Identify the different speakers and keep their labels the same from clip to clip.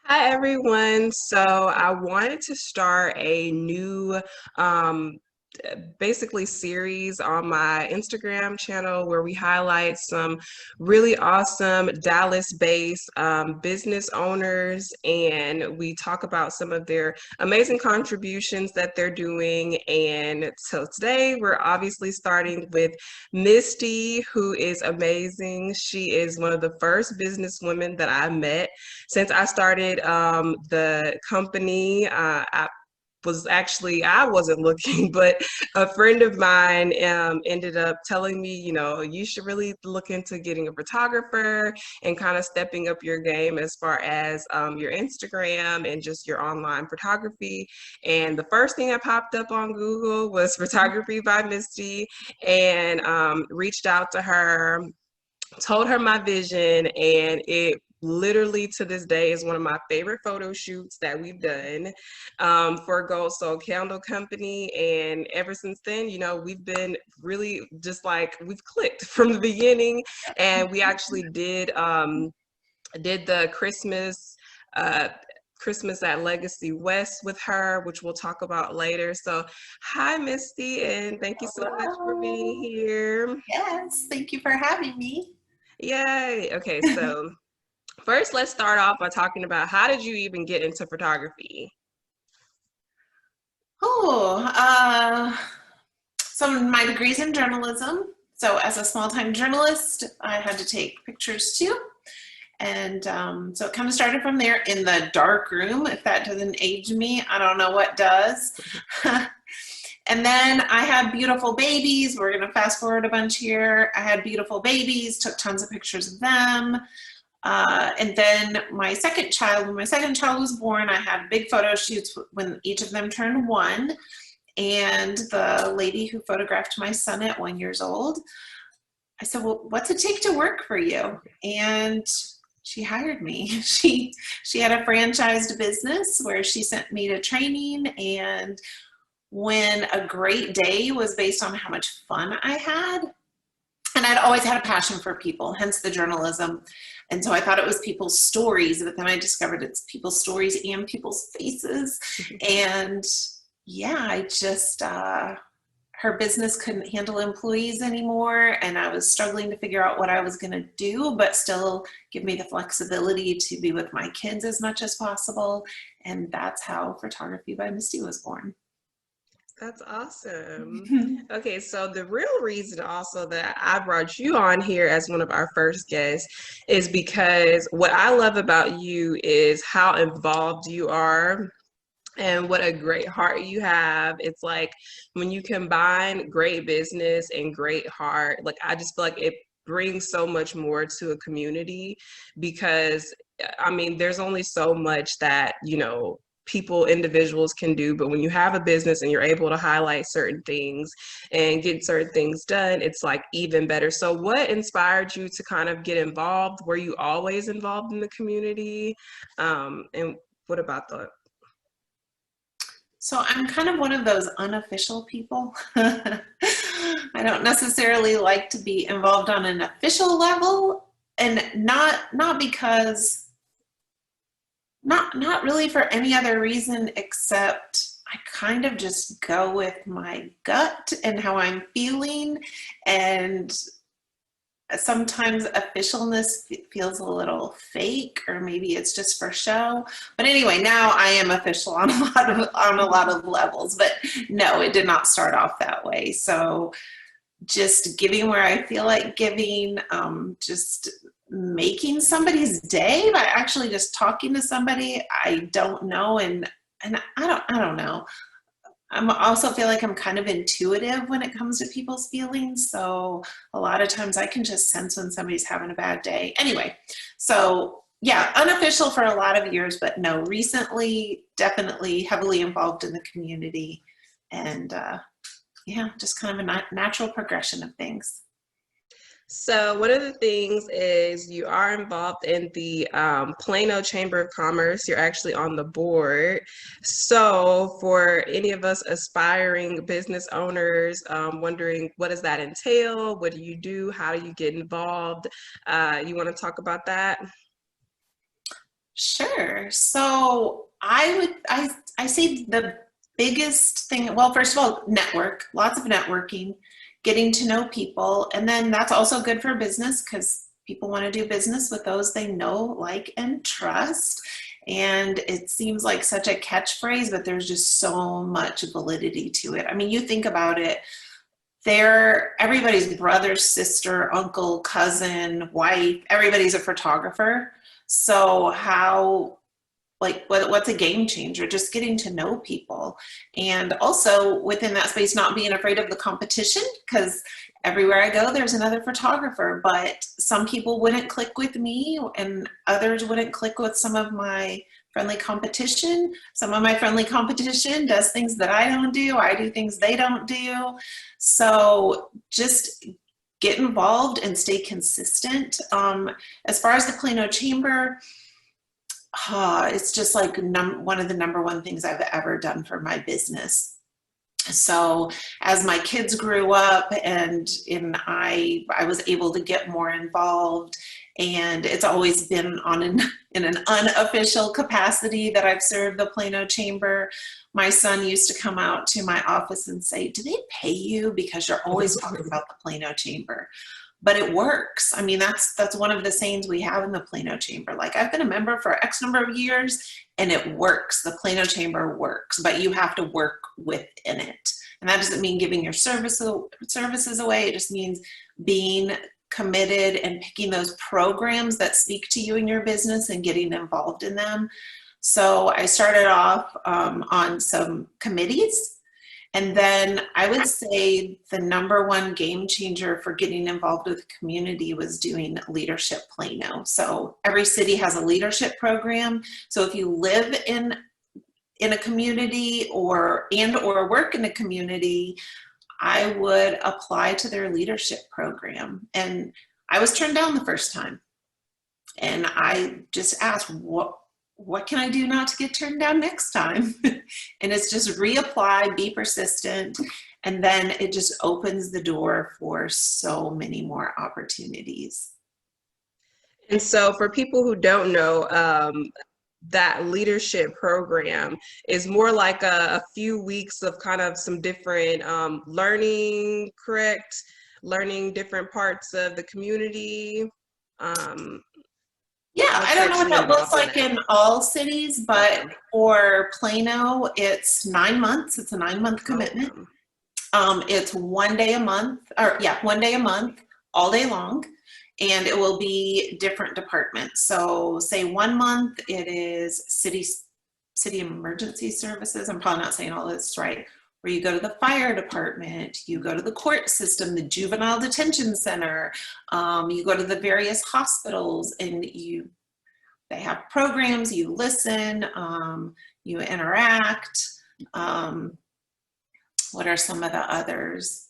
Speaker 1: Hi everyone. So I wanted to start a new um basically series on my Instagram channel where we highlight some really awesome Dallas-based business owners, and we talk about some of their amazing contributions that they're doing. And so today we're obviously starting with Misty, who is amazing. She is one of the first businesswomen that I met since I started the company. I wasn't looking, but a friend of mine ended up telling me, you should really look into getting a photographer and kind of stepping up your game as far as your Instagram and just your online photography. And the first thing that popped up on Google was photography by Misty, and reached out to her, told her my vision, and it literally to this day is one of my favorite photo shoots that we've done for Gold Soul Candle Company. And ever since then, we've been really just like we've clicked from the beginning. And we actually did the uh, Christmas at Legacy West with her, which we'll talk about later. So, hi, Misty, and thank you so much for being
Speaker 2: Hello.
Speaker 1: here.
Speaker 2: Yes, thank you for having me.
Speaker 1: Yay. Okay, so first, let's start off by talking about how did you even get into photography?
Speaker 2: Oh, so my degree's in journalism. So as a small-time journalist, I had to take pictures too. And so it kind of started from there in the dark room. If that doesn't age me, I don't know what does. And then I had beautiful babies. We're going to fast forward a bunch here. I had beautiful babies, took tons of pictures of them. And then when my second child was born, I had big photo shoots when each of them turned one. And the lady who photographed my son at 1 year old, I said, well, what's it take to work for you? And she hired me. She had a franchised business where she sent me to training, and when a great day was based on how much fun I had, and I'd always had a passion for people, hence the journalism. And so I thought it was people's stories, but then I discovered it's people's stories and people's faces. And yeah, her business couldn't handle employees anymore. And I was struggling to figure out what I was going to do, but still give me the flexibility to be with my kids as much as possible. And that's how Photography by Misty was born.
Speaker 1: That's awesome. Okay, so the real reason also that I brought you on here as one of our first guests is because what I love about you is how involved you are and what a great heart you have. It's like when you combine great business and great heart, like I just feel like it brings so much more to a community because I mean, there's only so much that, individuals can do, but when you have a business and you're able to highlight certain things and get certain things done, it's like even better. So what inspired you to kind of get involved? Were you always involved in the community? And what about the
Speaker 2: So I'm kind of one of those unofficial people. I don't necessarily like to be involved on an official level, and not because not really for any other reason except I kind of just go with my gut and how I'm feeling, and sometimes officialness feels a little fake, or maybe it's just for show. But anyway, now I am official on a lot of levels, but no, it did not start off that way. So just giving where I feel like giving, just making somebody's day by actually just talking to somebody I don't know. And I don't know. I'm also feel like I'm kind of intuitive when it comes to people's feelings. So a lot of times I can just sense when somebody's having a bad day. Anyway, so yeah, unofficial for a lot of years, but no, recently definitely heavily involved in the community, and yeah, just kind of a natural progression of things.
Speaker 1: So one of the things is you are involved in the Plano Chamber of Commerce. You're actually on the board. So for any of us aspiring business owners, wondering what does that entail? What do you do? How do you get involved? You want to talk about that?
Speaker 2: Sure. there. So I say the biggest thing, well, first of all, network, lots of networking, getting to know people. And then that's also good for business because people want to do business with those they know, like, and trust. And it seems like such a catchphrase, but there's just so much validity to it. I mean, you think about it, they're everybody's brother, sister, uncle, cousin, wife, everybody's a photographer. So how, like, what's a game changer? Just getting to know people. And also within that space, not being afraid of the competition, because everywhere I go, there's another photographer, but some people wouldn't click with me and others wouldn't click with some of my friendly competition. Some of my friendly competition does things that I don't do. I do things they don't do. So just get involved and stay consistent. As far as the Plano Chamber, it's just like one of the number one things I've ever done for my business. So as my kids grew up and I was able to get more involved, and it's always been in an unofficial capacity that I've served the Plano Chamber. My son used to come out to my office and say, "Do they pay you? Because you're always talking about the Plano Chamber." But it works. I mean, that's one of the sayings we have in the Plano Chamber. Like, I've been a member for X number of years and it works. The Plano Chamber works, but you have to work within it. And that doesn't mean giving your services away. It just means being committed and picking those programs that speak to you and your business and getting involved in them. So I started off on some committees. And then I would say the number one game changer for getting involved with the community was doing Leadership Plano. So every city has a leadership program. So if you live in a community or work in a community, I would apply to their leadership program. And I was turned down the first time. And I just asked, what can I do not to get turned down next time? And it's just reapply, be persistent, and then it just opens the door for so many more opportunities.
Speaker 1: And so for people who don't know, that leadership program is more like a few weeks of kind of some different learning, correct? Learning different parts of the community.
Speaker 2: Yeah, I don't know what that looks like in all cities, but for Plano, it's 9 months. It's a 9-month commitment. It's 1 day a month, 1 day a month, all day long, and it will be different departments. So say 1 month, it is city emergency services. I'm probably not saying all this right. Where you go to the fire department, you go to the court system, the juvenile detention center, you go to the various hospitals, and they have programs, you listen, you interact. What are some of the others?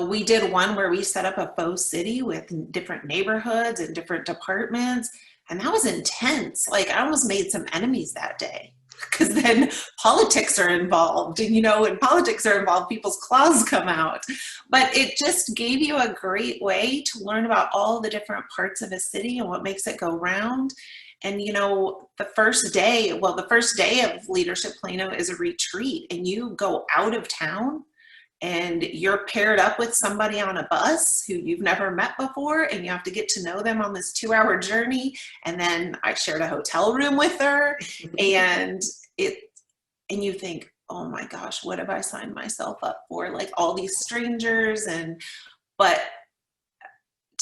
Speaker 2: We did one where we set up a faux city with different neighborhoods and different departments, and that was intense. Like, I almost made some enemies that day. Because then politics are involved, and when politics are involved, people's claws come out. But it just gave you a great way to learn about all the different parts of a city and what makes it go round. And the first day of Leadership Plano is a retreat, and you go out of town and you're paired up with somebody on a bus who you've never met before, and you have to get to know them on this 2-hour journey. And then I shared a hotel room with her, and you think, oh my gosh, what have I signed myself up for? Like, all these strangers. But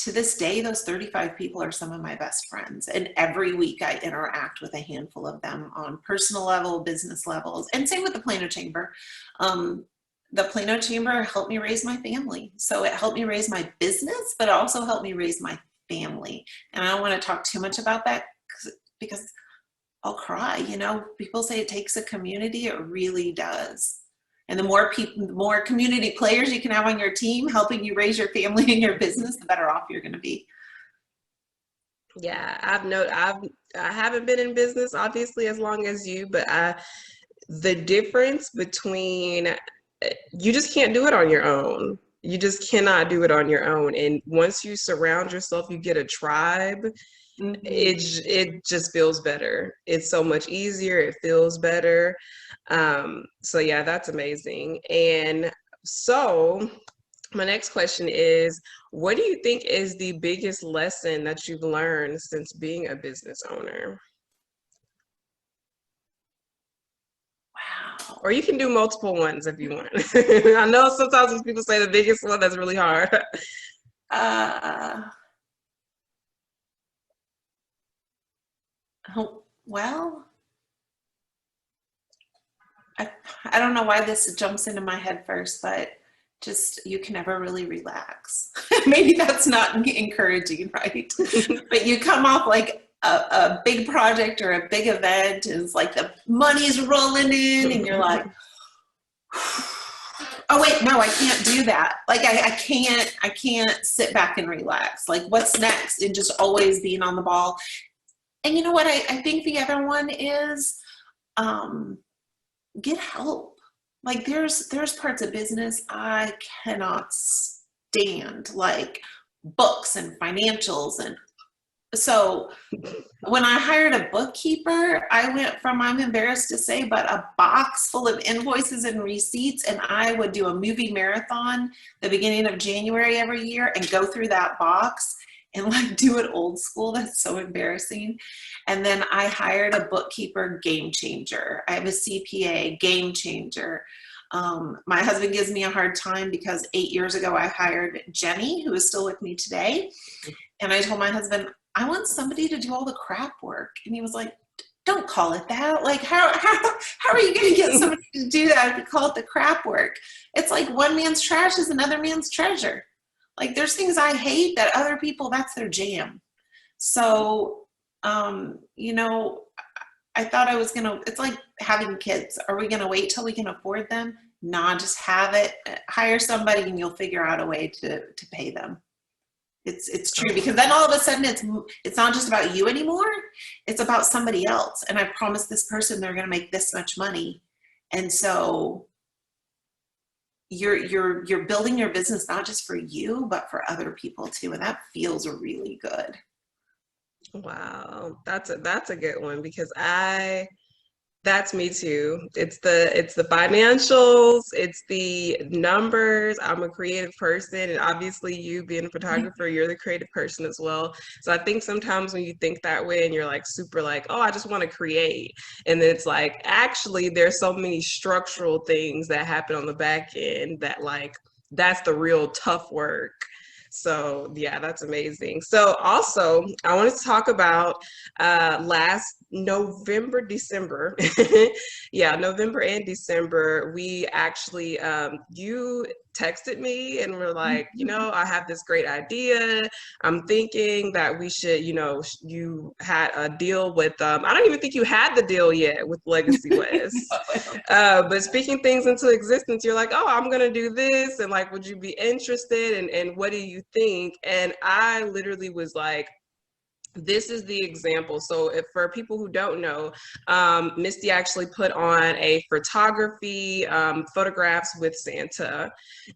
Speaker 2: to this day, those 35 people are some of my best friends. And every week I interact with a handful of them on personal level, business levels, and same with the Plano Chamber. The Plano Chamber helped me raise my family. So it helped me raise my business, but it also helped me raise my family. And I don't want to talk too much about that because I'll cry. People say it takes a community. It really does. And the more community players you can have on your team helping you raise your family and your business, the better off you're going to be.
Speaker 1: Yeah, I haven't been in business obviously as long as you, but the difference between, you just can't do it on your own. You just cannot do it on your own. And once you surround yourself, you get a tribe, it just feels better. It's so much easier. It feels better. So yeah, that's amazing. And so my next question is, what do you think is the biggest lesson that you've learned since being a business owner?
Speaker 2: Wow.
Speaker 1: Or you can do multiple ones if you want. I know sometimes when people say the biggest one, that's really hard.
Speaker 2: Uh, well, I don't know why this jumps into my head first, but just you can never really relax. Maybe that's not encouraging, right? But you come off like a big project or a big event, and it's like the money's rolling in, and you're like, oh wait, no, I can't do that. Like I can't sit back and relax. Like what's next? And just always being on the ball. And you know what? I think the other one is get help. Like there's parts of business I cannot stand, like books and financials. And so when I hired a bookkeeper, I went from, I'm embarrassed to say, but a box full of invoices and receipts, and I would do a movie marathon the beginning of January every year and go through that box and like do it old school. That's so embarrassing. And then I hired a bookkeeper, game changer. I have a CPA, game changer. My husband gives me a hard time because 8 years ago I hired Jenny, who is still with me today. And I told my husband, I want somebody to do all the crap work. And he was like, don't call it that. Like, how are you going to get somebody to do that if you call it the crap work? It's like one man's trash is another man's treasure. Like there's things I hate that other people, that's their jam. So, you know, I thought I was going to, it's like having kids. Are we going to wait till we can afford them? Nah, just have it, hire somebody and you'll figure out a way to pay them. It's true, because then all of a sudden it's not just about you anymore. It's about somebody else. And I promised this person they're going to make this much money. And so you're building your business not just for you, but for other people too. And that feels really good.
Speaker 1: Wow, that's a good one because that's me too. It's the financials, it's the numbers. I'm a creative person, and obviously you being a photographer, you're the creative person as well. So I think sometimes when you think that way and you're like super like, oh, I just want to create, and then it's like actually there's so many structural things that happen on the back end that like that's the real tough work. So yeah, that's amazing. So also, I wanted to talk about last November, December. Yeah, November and December, we actually, you texted me and were like, you know, I have this great idea. I'm thinking that we should, you know, you had a deal with, I don't even think you had the deal yet with Legacy West. But speaking things into existence, you're like, oh, I'm going to do this. And like, would you be interested? And what do you think? And I literally was like, this is the example. So if for people who don't know, Misty actually put on a photography, photographs with Santa,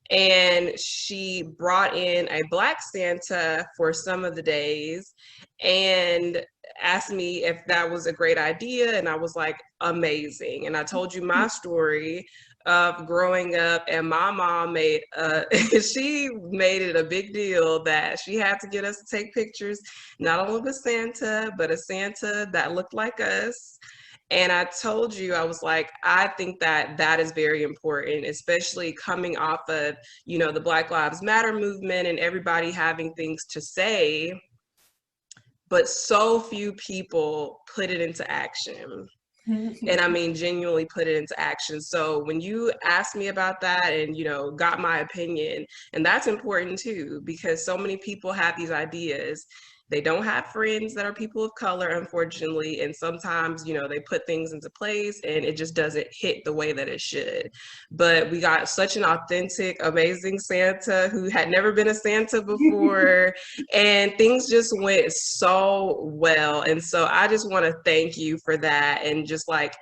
Speaker 1: and she brought in a Black Santa for some of the days and asked me if that was a great idea. And I was like, amazing. And I told you my story of growing up, and my mom made she made it a big deal that she had to get us to take pictures, not only of a Santa, but a Santa that looked like us. And I told you, I was like, I think that that is very important, especially coming off of, you know, the Black Lives Matter movement and everybody having things to say, but so few people put it into action. And I mean, genuinely put it into action. So when you asked me about that and, you know, got my opinion, and that's important too, because so many people have these ideas. They don't have friends that are people of color, unfortunately. And sometimes, you know, they put things into place and it just doesn't hit the way that it should. But we got such an authentic, amazing Santa who had never been a Santa before. And things just went so well. And so I just want to thank you for that. And just like,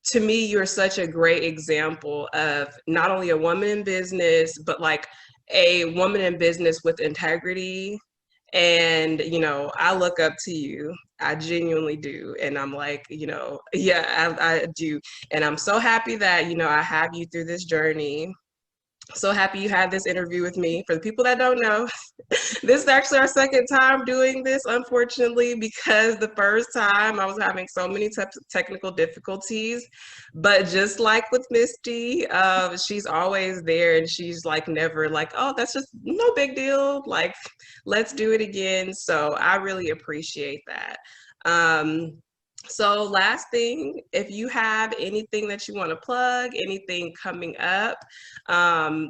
Speaker 1: to me, you're such a great example of not only a woman in business, but like a woman in business with integrity And, you know, I look up to you. I genuinely do. And I'm like, you know, yeah, I do. And I'm so happy that, you know, I have you through this journey. So happy you had this interview with me. For the people that don't know, this is actually our second time doing this, unfortunately, because the first time I was having so many technical difficulties. But just like with Misty, she's always there and she's like never like, oh, that's just no big deal. Like, let's do it again. So I really appreciate that. So last thing, if you have anything that you want to plug, anything coming up,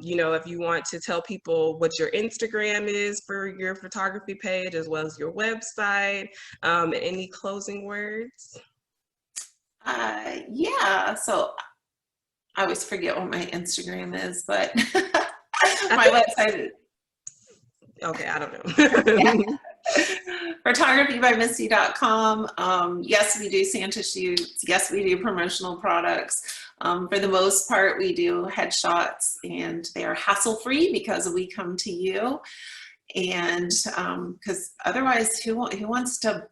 Speaker 1: you know, if you want to tell people what your Instagram is for your photography page, as well as your website, any closing words?
Speaker 2: Yeah, so I always forget what my Instagram is, but
Speaker 1: I
Speaker 2: my
Speaker 1: think
Speaker 2: website is,
Speaker 1: okay, I don't know.
Speaker 2: photographybymisty.com. Yes, we do Santa shoots. Yes, we do promotional products. For the most part, we do headshots, and they are hassle-free because we come to you. And because otherwise, who wants to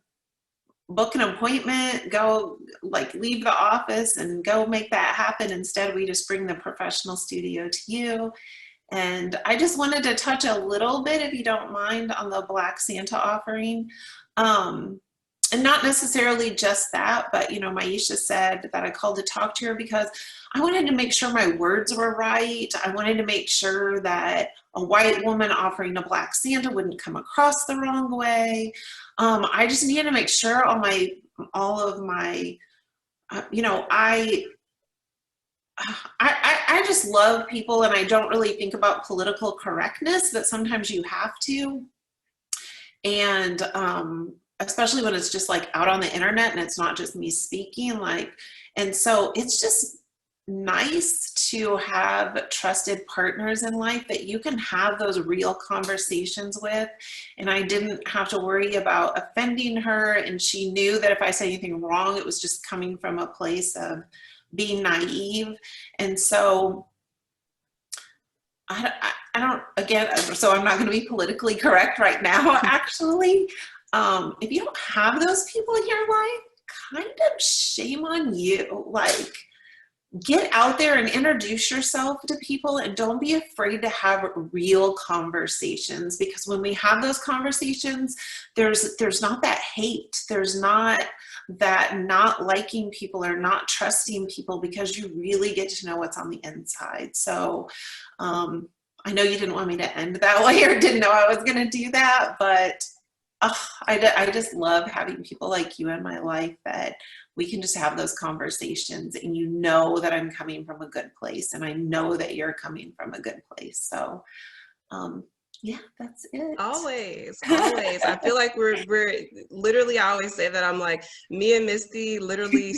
Speaker 2: book an appointment, go like leave the office and go make that happen? Instead, we just bring the professional studio to you. And I just wanted to touch a little bit, if you don't mind, on the Black Santa offering. And not necessarily just that, but you know, Maisha said that I called to talk to her because I wanted to make sure my words were right. I wanted to make sure that a white woman offering a Black Santa wouldn't come across the wrong way. I just needed to make sure all of my, you know, I just love people, and I don't really think about political correctness, but sometimes you have to. And especially when it's just like out on the internet and it's not just me speaking, like, and so it's just nice to have trusted partners in life that you can have those real conversations with. And I didn't have to worry about offending her, and she knew that if I said anything wrong, it was just coming from a place of being naive. And so I don't, again, so I'm not going to be politically correct right now, actually. If you don't have those people in your life, kind of shame on you. Like, get out there and introduce yourself to people, and don't be afraid to have real conversations, because when we have those conversations, there's not that hate, there's not that not liking people or not trusting people, because you really get to know what's on the inside. So I know you didn't want me to end that way, or didn't know I was going to do that, but I just love having people like you in my life that we can just have those conversations, and you know that I'm coming from a good place, and I know that you're coming from a good place. So yeah, that's it.
Speaker 1: Always, always. I feel like we're literally, I always say that I'm like, me and Misty literally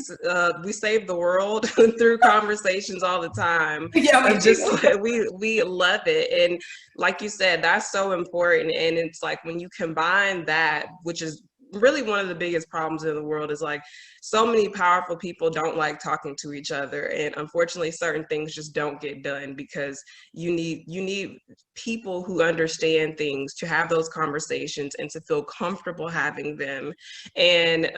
Speaker 1: we save the world through conversations all the time.
Speaker 2: Yeah, we
Speaker 1: just
Speaker 2: do.
Speaker 1: like, we love it. And like you said, that's so important. And it's like when you combine that, which is really one of the biggest problems in the world, is like so many powerful people don't like talking to each other, and unfortunately certain things just don't get done because you need people who understand things to have those conversations and to feel comfortable having them. And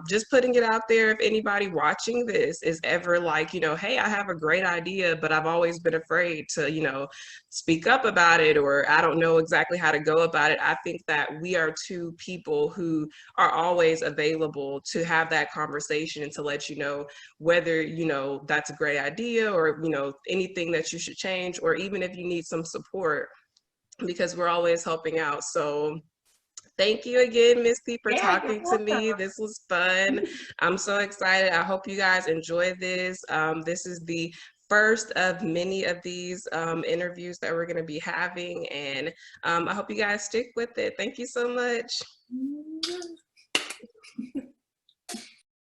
Speaker 1: just putting it out there, if anybody watching this is ever like, you know, hey, I have a great idea, but I've always been afraid to, you know, speak up about it, or I don't know exactly how to go about it, I think that we are two people who are always available to have that conversation and to let you know whether, you know, that's a great idea, or, you know, anything that you should change, or even if you need some support, because we're always helping out. So thank you again, Misty, for talking to me. This was fun. I'm so excited. I hope you guys enjoy this. This is the first of many of these interviews that we're going to be having, and I hope you guys stick with it. Thank you so much.